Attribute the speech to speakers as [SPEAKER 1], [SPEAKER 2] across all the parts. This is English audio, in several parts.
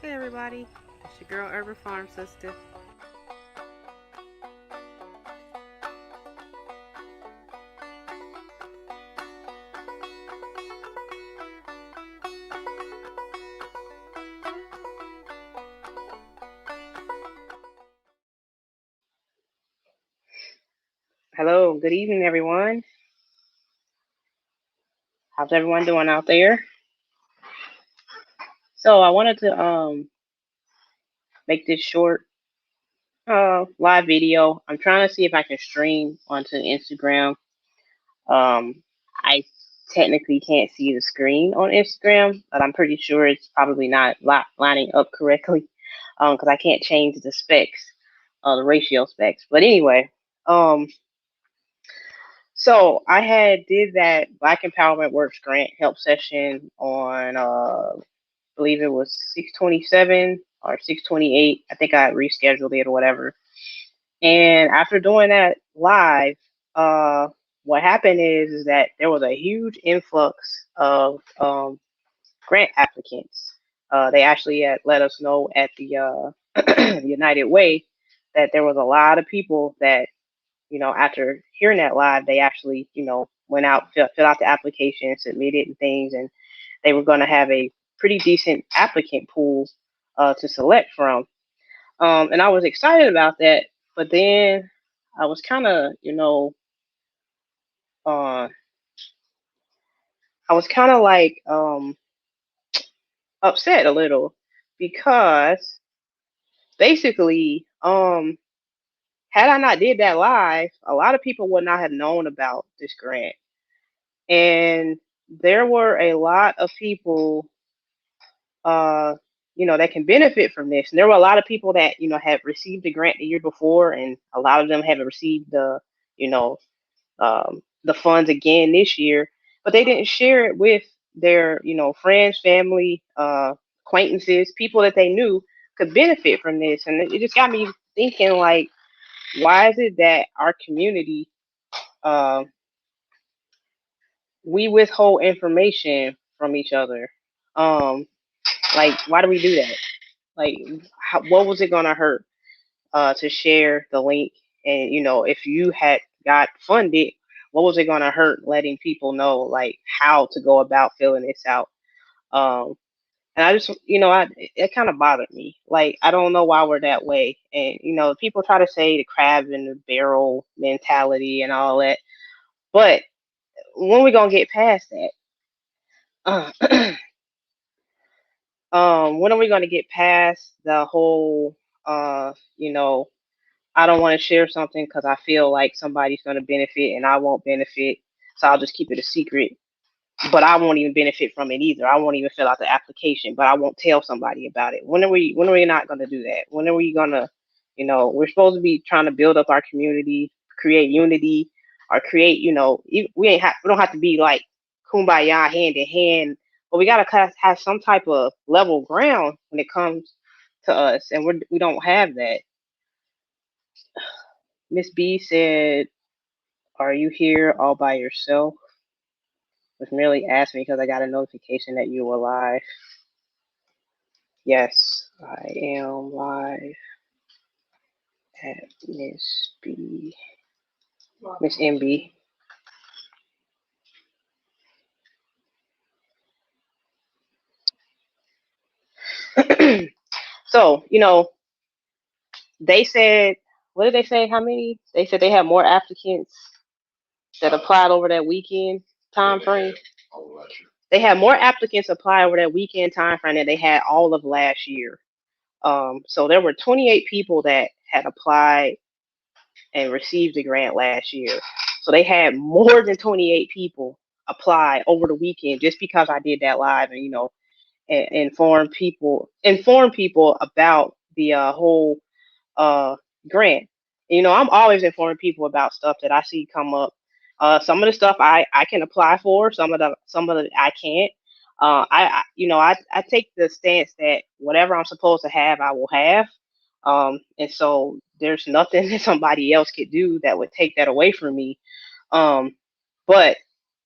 [SPEAKER 1] Hey everybody, it's your girl Urban Farm Sister.
[SPEAKER 2] Hello, good evening, everyone. How's everyone doing out there? So I wanted to make this short live video. I'm trying to see if I can stream onto Instagram. I technically can't see the screen on Instagram, but I'm pretty sure it's probably not lining up correctly because I can't change the specs, the ratio specs. But anyway, um, so I had did that Black Empowerment Works grant help session on believe it was 627 or 628. I think I rescheduled it or whatever. And after doing that live, what happened is that there was a huge influx of grant applicants. They actually had let us know at the United Way that there was a lot of people that, after hearing that live, they actually, went out, fill out the application, submitted and things, and they were going to have a pretty decent applicant pool to select from. And I was excited about that, but then I was kind of, uh, I was kind of like upset a little because basically, had I not did that live, a lot of people would not have known about this grant, and there were a lot of people uh, that can benefit from this. And there were a lot of people that, have received the grant the year before, and a lot of them haven't received you know, the funds again this year, but they didn't share it with their, friends, family, acquaintances, people that they knew could benefit from this. And it just got me thinking, like, why is it that our community, uh, we withhold information from each other? Um, like, why do we do that? Like, what was it gonna hurt to share the link? And if you had got funded, what was it gonna hurt letting people know like how to go about filling this out? Um, and I just, it kind of bothered me. Like, I don't know why we're that way. And people try to say the crab in the barrel mentality and all that, but when we gonna get past that? When are we gonna get past the whole, you know, I don't want to share something because I feel like somebody's going to benefit and I won't benefit. So I'll just keep it a secret. But I won't even benefit from it either. I won't even fill out the application, but I won't tell somebody about it. When are we not going to do that? When are we going to, we're supposed to be trying to build up our community, create unity, or create, we don't have to be like kumbaya hand in hand, but we got to have some type of level ground when it comes to us. And we don't have that. Miss B said, "Are you here all by yourself?" Was merely asking because I got a notification that you were live. Yes, I am live at Miss B, Miss MB. So, they said, what did they say? How many? They said they had more applicants that applied over that weekend time frame. They had more applicants apply over that weekend time frame than they had all of last year. So there were 28 people that had applied and received the grant last year. So they had more than 28 people apply over the weekend just because I did that live and inform people about the whole uh, grant. I'm always informing people about stuff that I see come up. Some of the stuff I can apply for, some of the I can't. I take the stance that whatever I'm supposed to have, I will have. And so there's nothing that somebody else could do that would take that away from me. Um, but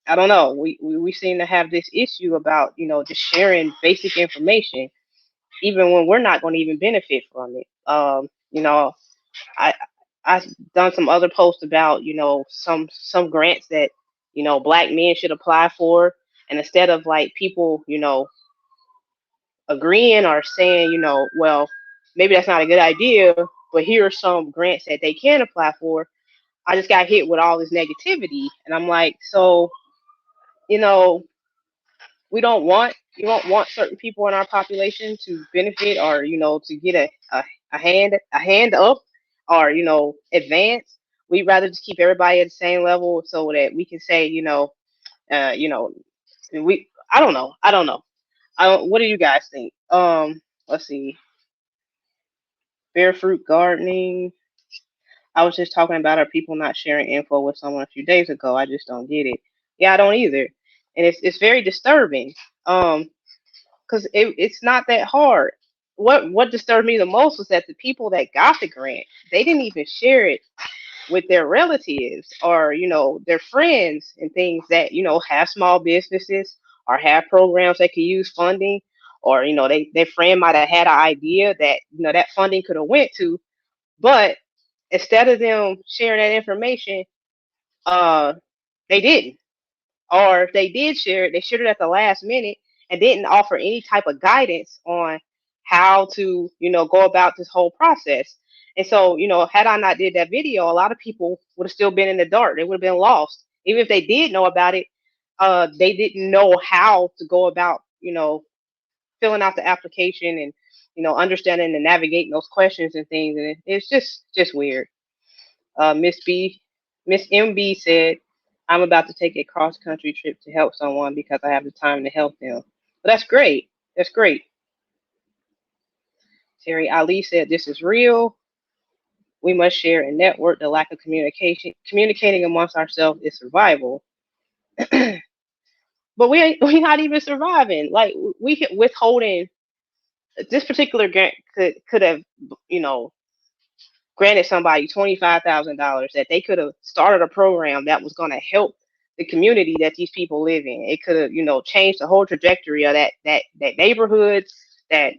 [SPEAKER 2] I don't know. We seem to have this issue about just sharing basic information. even when we're not going to even benefit from it. You know, I I've done some other posts about, some grants that, black men should apply for, and instead of like people, agreeing or saying, well, maybe that's not a good idea, but here are some grants that they can apply for. I just got hit with all this negativity, and I'm like, so, you know, we don't want certain people in our population to benefit, or to get a hand up, or advance. We'd rather just keep everybody at the same level so that we can say, uh you know we I don't know. What do you guys think? Let's see. Barefoot gardening. I was just talking about, are people not sharing info with someone a few days ago? I just don't get it. Yeah, I don't either, and it's very disturbing. Because it's not that hard. What disturbed me the most was that the people that got the grant, they didn't even share it with their relatives, or their friends, and things that have small businesses, or have programs that could use funding, or their friend might have had an idea that that funding could have went to, but instead of them sharing that information, uh they didn't. Or if they did share it, they shared it at the last minute and didn't offer any type of guidance on how to, go about this whole process. And so, had I not did that video, a lot of people would have still been in the dark. They would have been lost. Even if they did know about it, they didn't know how to go about, filling out the application, and, understanding and navigating those questions and things. And it's just weird. Miss B, Miss MB said, "I'm about to take a cross country trip to help someone because I have the time to help them." Well, that's great. That's great. Terry Ali said, "This is real. We must share and network. The lack of communicating amongst ourselves is survival." But we not even surviving. Like, we withholding this particular grant could have, you know granted somebody $25,000, that they could have started a program that was going to help the community that these people live in. It could have, changed the whole trajectory of that neighborhood, that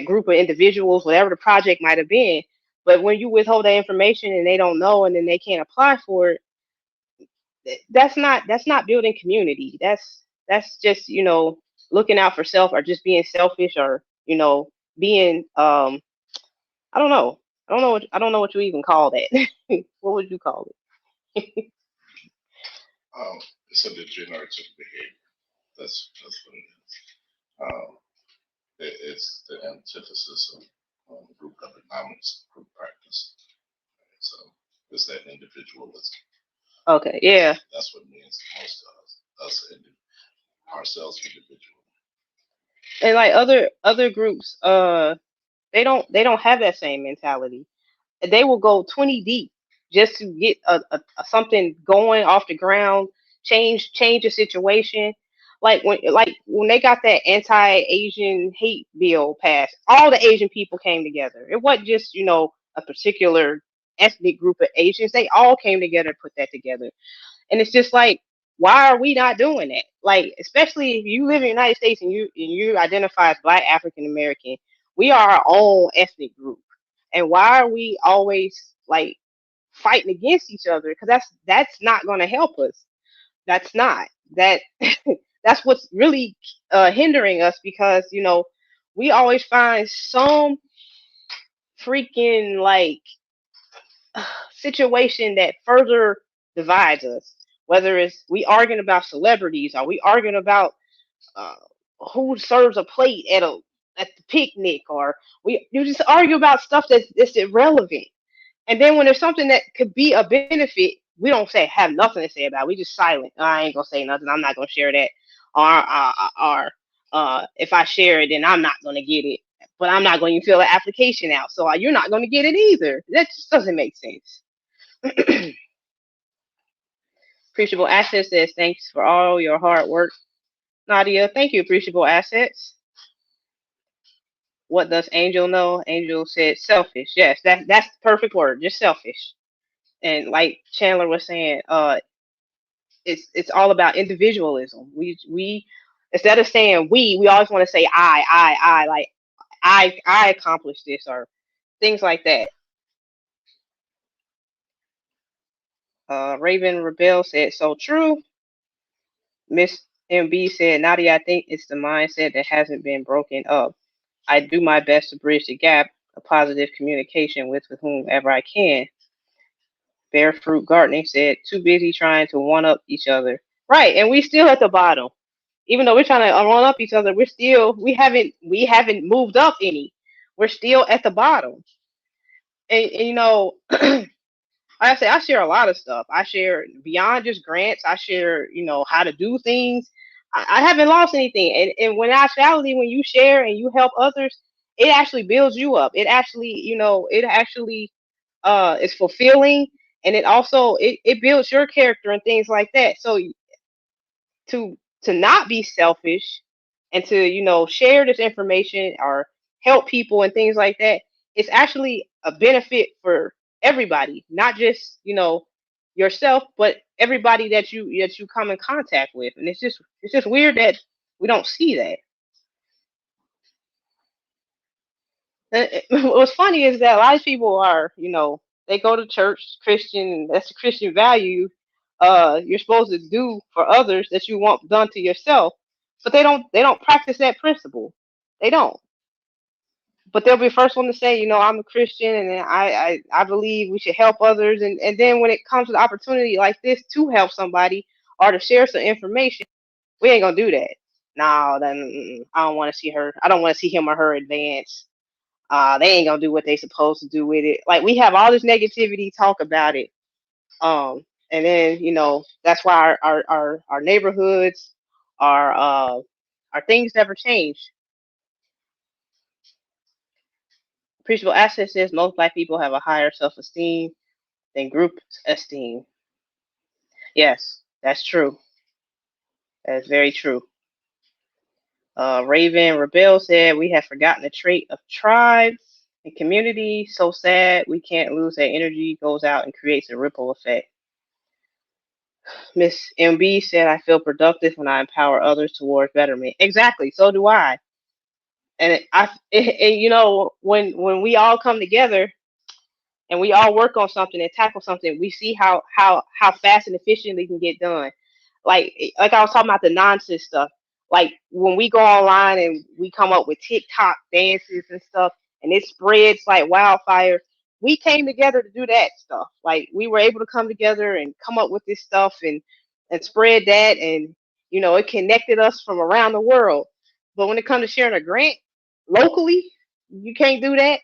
[SPEAKER 2] group of individuals, whatever the project might have been. But when you withhold that information and they don't know, and then they can't apply for it, that's not building community. That's just, looking out for self, or just being selfish, or being, I don't know. I don't know what you even call that. What would you call it?
[SPEAKER 3] It's a degenerative behavior. That's what it is. Um, it's the antithesis of group economics, group practice. So it's that individualism.
[SPEAKER 2] Okay, yeah.
[SPEAKER 3] That's what means most to ourselves individually.
[SPEAKER 2] And like other groups, they don't have that same mentality. They will go 20 deep just to get a something going off the ground, change the situation. Like when they got that anti-Asian hate bill passed, all the Asian people came together. It wasn't just, a particular ethnic group of Asians. They all came together and put that together. And it's just like, why are we not doing that? Like, especially if you live in the United States, and you identify as Black African American, we are our own ethnic group. And why are we always like fighting against each other? Because that's not going to help us. That's not that. That's what's really hindering us, because we always find some freaking like situation that further divides us. Whether it's we arguing about celebrities, or we arguing about uh, who serves a plate at the picnic, or we you just argue about stuff that's irrelevant. And then when there's something that could be a benefit, we don't say have nothing to say about it. We just silent. I ain't gonna say nothing. I'm not gonna share that. Or if I share it, then I'm not gonna get it. But I'm not going to fill the application out, so you're not going to get it either. That just doesn't make sense. Appreciable Assets says, "Thanks for all your hard work." Nadia, thank you, Appreciable Assets. What does Angel know? Angel said selfish. Yes, that's the perfect word. Just selfish. And like Chandler was saying, it's all about individualism. We Instead of saying we always want to say I, like I accomplished this or things like that. Raven Rebel said, so true. Miss MB said, Nadia, I think it's the mindset that hasn't been broken up. I do my best to bridge the gap, a positive communication with whomever I can. Barefruit Gardening said, too busy trying to one up each other. Right, and we still at the bottom. Even though we're trying to one up each other, we haven't moved up any. We're still at the bottom. And you know, like I say, I share a lot of stuff. I share beyond just grants. I share, how to do things. I haven't lost anything. And when actuality, when you share and you help others, it actually builds you up. It actually is fulfilling, and it builds your character and things like that. So to not be selfish and to share this information or help people and things like that, it's actually a benefit for everybody, not just yourself, but everybody that you come in contact with. And it's just weird that we don't see that. What's funny is that a lot of people they go to church, Christian, that's a Christian value. You're supposed to do for others that you want done to yourself, but they don't practice that principle. They don't. But they'll be the first one to say, I'm a Christian and I believe we should help others. And then when it comes to the opportunity like this to help somebody or to share some information, we ain't gonna do that. No, then I don't want to see her. I don't want to see him or her advance. They ain't gonna do what they supposed to do with it. Like, we have all this negativity talk about it. And then that's why our neighborhoods, our things never change. Appreciable Asset says most black people have a higher self-esteem than group esteem. Yes, that's true. That's very true. Raven Rebel said we have forgotten the trait of tribe and community. So sad. We can't lose that energy. Goes out and creates a ripple effect. Miss MB said, I feel productive when I empower others towards betterment. Exactly. So do I. When we all come together and we all work on something and tackle something, we see how fast and efficiently can get done. Like I was talking about the nonsense stuff. Like, when we go online and we come up with TikTok dances and stuff, and it spreads like wildfire. We came together to do that stuff. Like, we were able to come together and come up with this stuff and spread that, and it connected us from around the world. But when it comes to sharing a grant locally, you can't do that.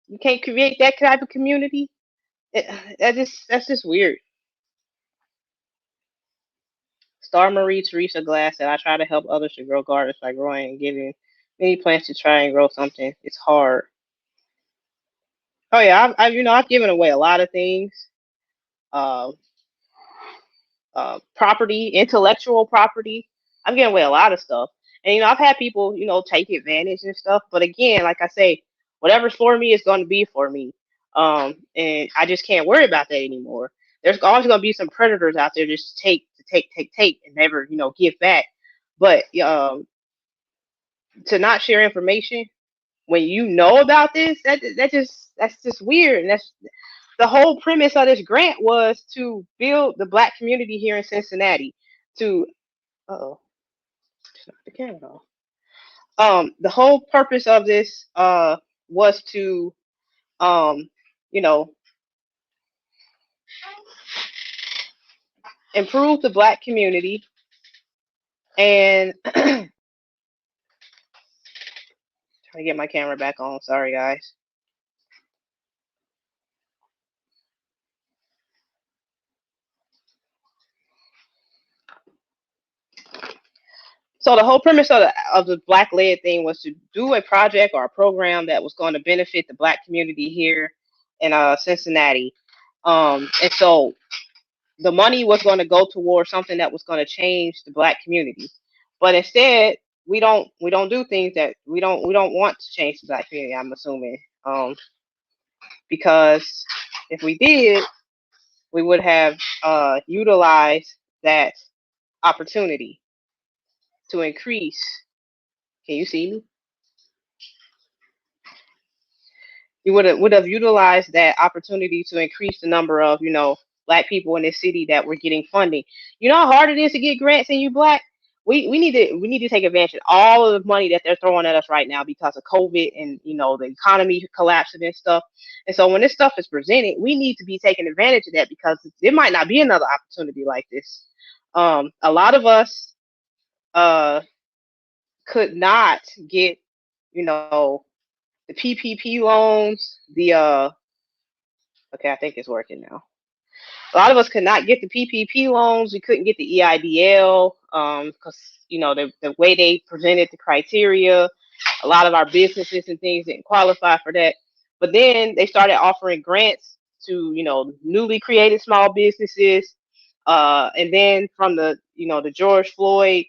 [SPEAKER 2] You can't create that type of community. That's just weird. Star Marie Teresa Glass said, I try to help others to grow gardens by growing and giving many plants to try and grow something. It's hard. Oh yeah, I've given away a lot of things. Uh, Property, intellectual property. I'm giving away a lot of stuff, and I've had people take advantage and stuff. But again, like I say, whatever's for me is going to be for me. And I just can't worry about that anymore. There's always going to be some predators out there just take, and never give back. But to not share information when you know about this, that's just weird. And that's the whole premise of this grant, was to build the black community here in Cincinnati. To oh, the camera. The whole purpose of this was to you know improve the black community, and trying to get my camera back on. Sorry, guys. So the whole premise of the Black Led thing was to do a project or a program that was going to benefit the black community here in Cincinnati. And so the money was going to go towards something that was going to change the black community. But instead, we don't do things that we don't want to change the black community, I'm assuming. Because if we did, we would have utilized that opportunity to increase. Can you see me? You would have utilized that opportunity to increase the number of black people in this city that were getting funding. You know how hard it is to get grants and you black. We need to take advantage of all of the money that they're throwing at us right now because of COVID and the economy collapsing and stuff. And so when this stuff is presented, we need to be taking advantage of that because there might not be another opportunity like this. A lot of us uh could not get you know the PPP loans, the okay, I think it's working now. A lot of us could not get the PPP loans. We couldn't get the EIDL because the way they presented the criteria, a lot of our businesses and things didn't qualify for that. But then they started offering grants to newly created small businesses, and then from the George Floyd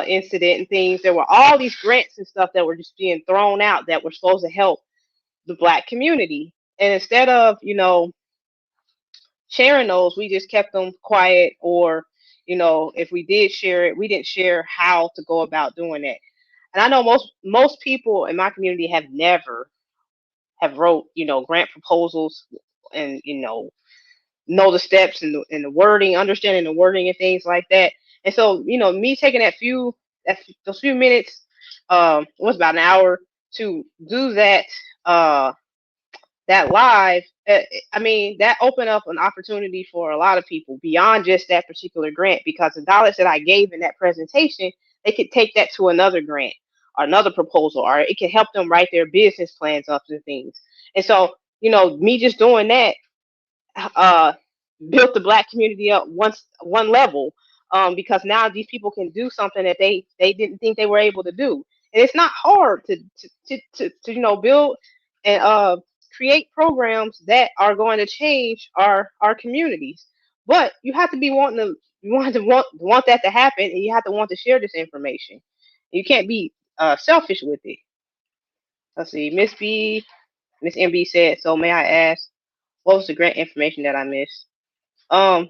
[SPEAKER 2] incident and things, there were all these grants and stuff that were just being thrown out that were supposed to help the black community. And instead of sharing those, we just kept them quiet, or if we did share it, we didn't share how to go about doing that. And I know most people in my community have never have wrote grant proposals, and know the steps and the wording, understanding the wording and things like that. And so me taking those few minutes, was about an hour to do that live, I mean, that opened up an opportunity for a lot of people beyond just that particular grant, because the dollars that I gave in that presentation, they could take that to another grant or another proposal, or it could help them write their business plans up and things. And so, me just doing that uh, built the black community up one level, because now these people can do something that they didn't think they were able to do. And it's not hard to build and create programs that are going to change our communities. But you have to be wanting to you want that to happen, and you have to want to share this information. You can't be selfish with it. Let's see, Miss MB said. So may I ask, what was the grant information that I missed? Um,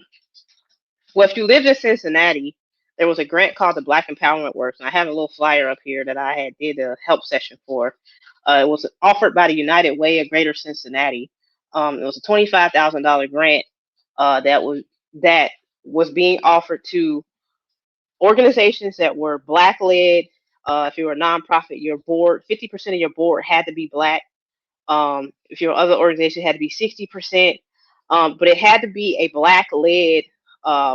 [SPEAKER 2] well, if you lived in Cincinnati, there was a grant called the Black Empowerment Works, and I have a little flyer up here that I had did a help session for. It was offered by the United Way of Greater Cincinnati. It was a $25,000 grant that was being offered to organizations that were black led. If you were a nonprofit, your board, 50% of your board had to be black. If your other organization had to be 60%, but it had to be a black led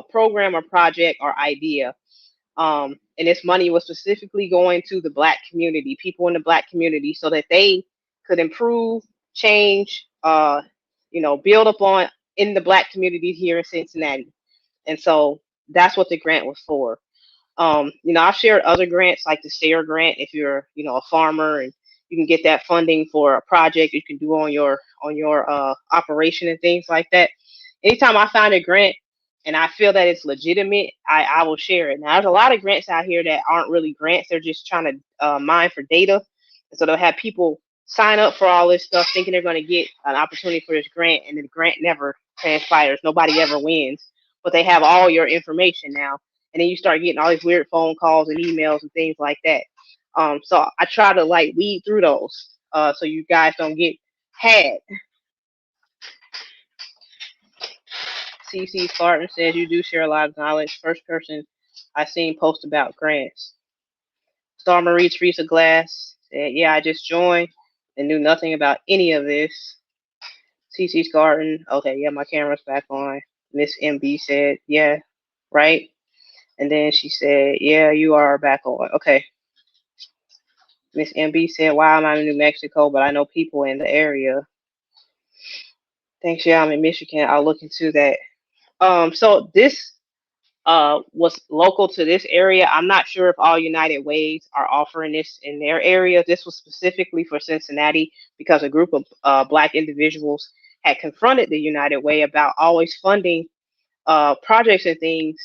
[SPEAKER 2] program or project or idea. And this money was specifically going to the black community, people in the black community, so that they could improve, change, build upon in the black community here in Cincinnati. And so that's what the grant was for. I've shared other grants like the SARE grant. If you're, a farmer and you can get that funding for a project you can do on your operation and things like that. Anytime I find a grant and I feel that it's legitimate, I will share it. Now, there's a lot of grants out here that aren't really grants. They're just trying to mine for data. And so they'll have people sign up for all this stuff thinking they're going to get an opportunity for this grant, and the grant never transpires. Nobody ever wins, but they have all your information now. And then you start getting all these weird phone calls and emails and things like that. So I try to like weed through those, so you guys don't get had. CC Spartan says you do share a lot of knowledge. First person I seen post about grants. Star Marie Teresa Glass said, yeah, I just joined and knew nothing about any of this. CC Spartan, okay, yeah, my camera's back on. Miss MB said, yeah, right. And then she said, yeah, you are back on. Okay. Miss MB said, wow, I'm in New Mexico, but I know people in the area. Thanks, yeah, I'm in Michigan. I'll look into that. So this was local to this area. I'm not sure if all United Ways are offering this in their area. This was specifically for Cincinnati because a group of black individuals had confronted the United Way about always funding projects and things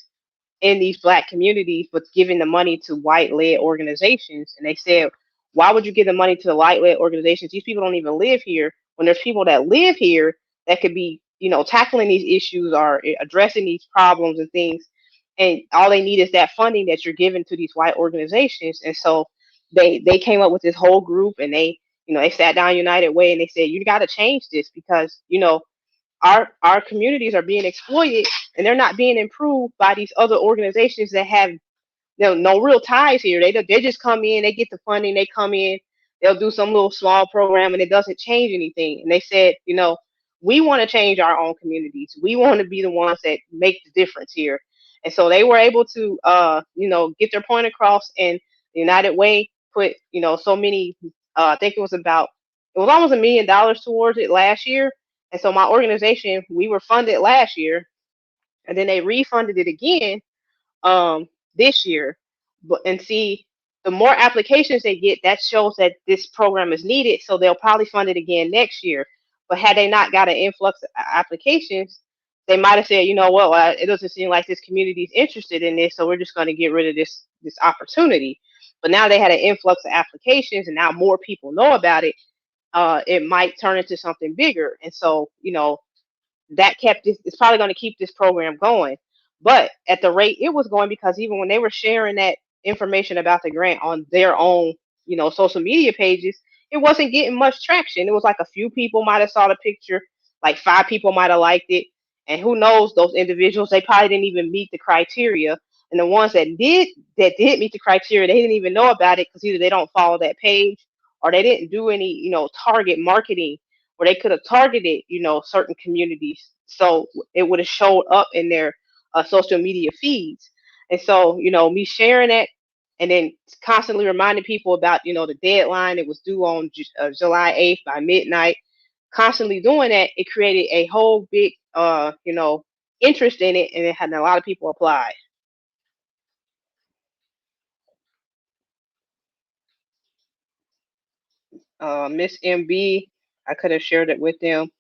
[SPEAKER 2] in these black communities, but giving the money to white-led organizations. And they said, why would you give the money to the white-led organizations? These people don't even live here, when there's people that live here that could be, tackling these issues or addressing these problems and things. and all they need is that funding that you're giving to these white organizations. And so they came up with this whole group, and they sat down United Way, and they said, you got to change this, because our communities are being exploited, and they're not being improved by these other organizations that have no real ties here. They just come in, they get the funding, they come in, they'll do some little small program, and it doesn't change anything. And they said, we want to change our own communities. We want to be the ones that make the difference here. And so they were able to, get their point across. And the United Way put, so many. I think it was almost $1 million towards it last year. And so my organization, we were funded last year, and then they refunded it again this year. And see, the more applications they get, that shows that this program is needed. So they'll probably fund it again next year. But had they not got an influx of applications, they might have said, well, it doesn't seem like this community is interested in this, so we're just going to get rid of this opportunity. But now they had an influx of applications, and now more people know about it. It might turn into something bigger. And so, that kept this, it's probably going to keep this program going. But at the rate it was going, because even when they were sharing that information about the grant on their own, social media pages, it wasn't getting much traction. It was like a few people might have saw the picture, like 5 people might have liked it. And who knows, those individuals, they probably didn't even meet the criteria. And the ones that did meet the criteria, they didn't even know about it, because either they don't follow that page, or they didn't do any, target marketing where they could have targeted, certain communities. So it would have showed up in their social media feeds. And so, me sharing it, and then constantly reminding people about, the deadline. It was due on July 8th by midnight. Constantly doing that, it created a whole big, interest in it, and it had a lot of people apply. Miss MB, I could have shared it with them,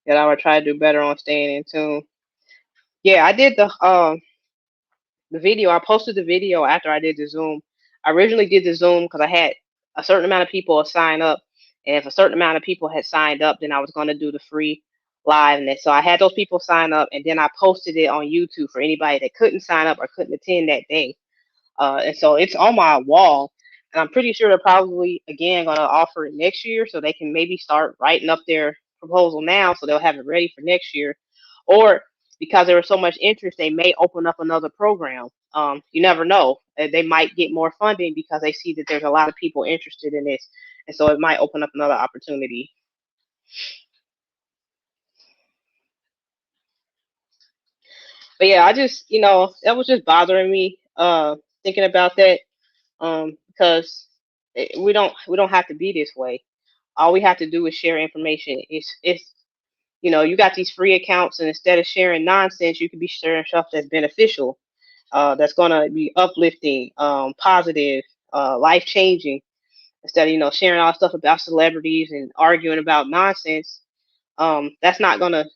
[SPEAKER 2] that I would try to do better on staying in tune. Yeah, I did the video. I posted the video after I did the Zoom. I originally did the Zoom because I had a certain amount of people sign up, and if a certain amount of people had signed up, then I was going to do the free live. And so I had those people sign up, and then I posted it on YouTube for anybody that couldn't sign up or couldn't attend that day. And so it's on my wall, and I'm pretty sure they're probably again going to offer it next year, so they can maybe start writing up their proposal now, so they'll have it ready for next year. Or because there was so much interest, they may open up another program. You never know. They might get more funding because they see that there's a lot of people interested in this, and so it might open up another opportunity. But yeah, I just, that was just bothering me, thinking about that, because we don't have to be this way. All we have to do is share information. It's you got these free accounts, and instead of sharing nonsense, you could be sharing stuff that's beneficial, that's gonna be uplifting, positive, life changing. Instead of sharing all stuff about celebrities and arguing about nonsense, that's not gonna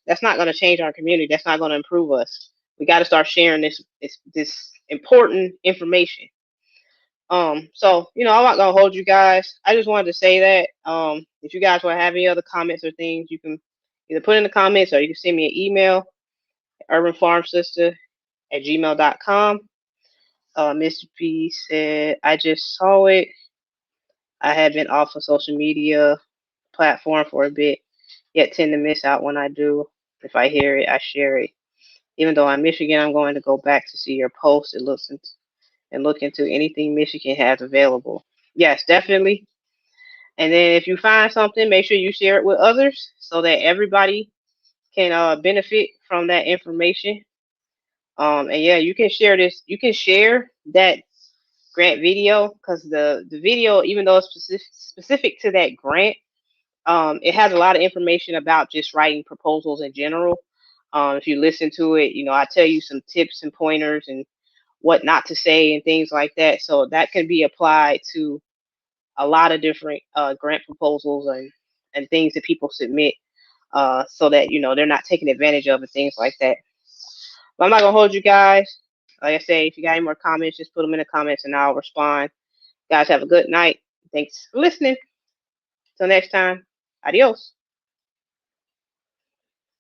[SPEAKER 2] change our community. That's not gonna improve us. We got to start sharing this important information. So I'm not gonna hold you guys. I just wanted to say that. If you guys want to have any other comments or things, you can either put in the comments, or you can send me an email, urbanfarmsister@gmail.com. Mr. P said, I just saw it. I had been off of social media platform for a bit, yet tend to miss out when I do. If I hear it, I share it. Even though I'm Michigan, I'm going to go back to see your post and look into anything Michigan has available. Yes, definitely. And then if you find something, make sure you share it with others so that everybody can benefit from that information. And yeah, you can share this. You can share that grant video, because the video, even though it's specific to that grant, it has a lot of information about just writing proposals in general. If you listen to it, I tell you some tips and pointers and what not to say and things like that. So that can be applied to a lot of different grant proposals and things that people submit, so that they're not taken advantage of and things like that. But I'm not gonna hold you guys. Like I say, if you got any more comments, just put them in the comments and I'll respond. Guys, have a good night. Thanks for listening. Till next time. Adios.